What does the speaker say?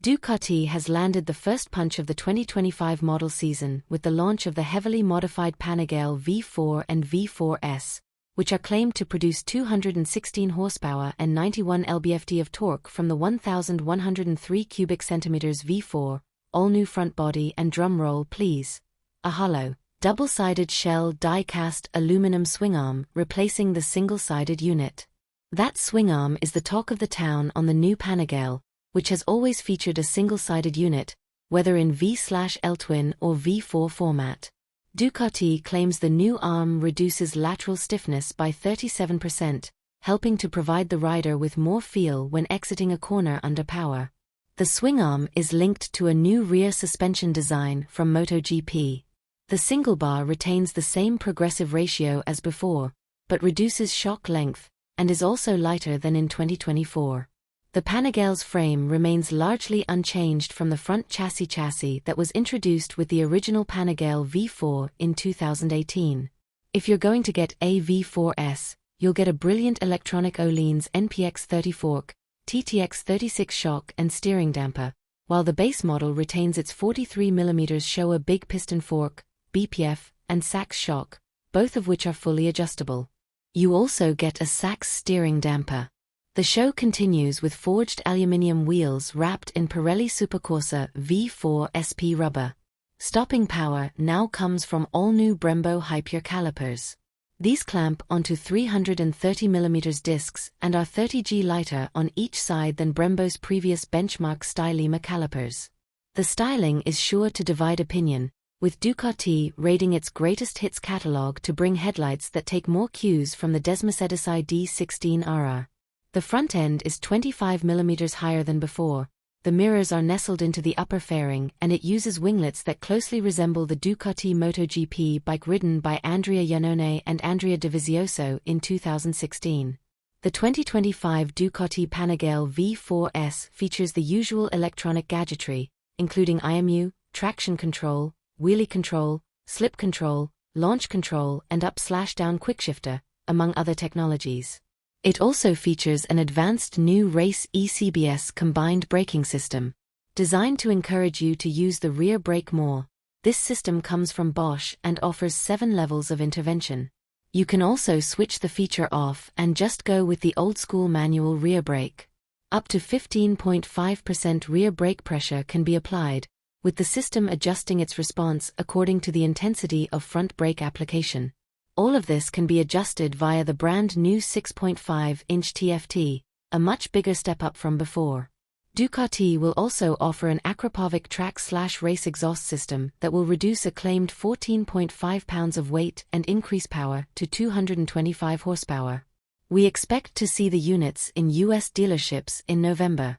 Ducati has landed the first punch of the 2025 model season with the launch of the heavily modified Panigale V4 and V4S, which are claimed to produce 216 horsepower and 91 lb-ft of torque from the 1,103 cubic centimeters V4, all-new front body and drum roll please. A hollow, double-sided shell die-cast aluminum swingarm replacing the single-sided unit. That swingarm is the talk of the town on the new Panigale, which has always featured a single-sided unit, whether in V/L twin or V4 format. Ducati claims the new arm reduces lateral stiffness by 37%, helping to provide the rider with more feel when exiting a corner under power. The swingarm is linked to a new rear suspension design from MotoGP. The single bar retains the same progressive ratio as before, but reduces shock length, and is also lighter than in 2024. The Panigale's frame remains largely unchanged from the front chassis that was introduced with the original Panigale V4 in 2018. If you're going to get a V4S, you'll get a brilliant electronic Öhlins NPX30 fork, TTX36 shock and steering damper, while the base model retains its 43mm Showa big piston fork, BPF, and Sachs shock, both of which are fully adjustable. You also get a Sachs steering damper. The show continues with forged aluminium wheels wrapped in Pirelli Supercorsa V4 SP rubber. Stopping power now comes from all-new Brembo High-Pure calipers. These clamp onto 330mm discs and are 30G lighter on each side than Brembo's previous benchmark Stylema calipers. The styling is sure to divide opinion, with Ducati rating its greatest hits catalog to bring headlights that take more cues from the Desmercedes D16RR. The front end is 25mm higher than before, the mirrors are nestled into the upper fairing and it uses winglets that closely resemble the Ducati MotoGP bike ridden by Andrea Iannone and Andrea Dovizioso in 2016. The 2025 Ducati Panigale V4S features the usual electronic gadgetry, including IMU, traction control, wheelie control, slip control, launch control and up/down quickshifter, among other technologies. It also features an advanced new Race ECBS combined braking system. Designed to encourage you to use the rear brake more, this system comes from Bosch and offers 7 levels of intervention. You can also switch the feature off and just go with the old-school manual rear brake. Up to 15.5% rear brake pressure can be applied, with the system adjusting its response according to the intensity of front brake application. All of this can be adjusted via the brand new 6.5-inch TFT, a much bigger step up from before. Ducati will also offer an Akrapovic track/race exhaust system that will reduce a claimed 14.5 pounds of weight and increase power to 225 horsepower. We expect to see the units in US dealerships in November.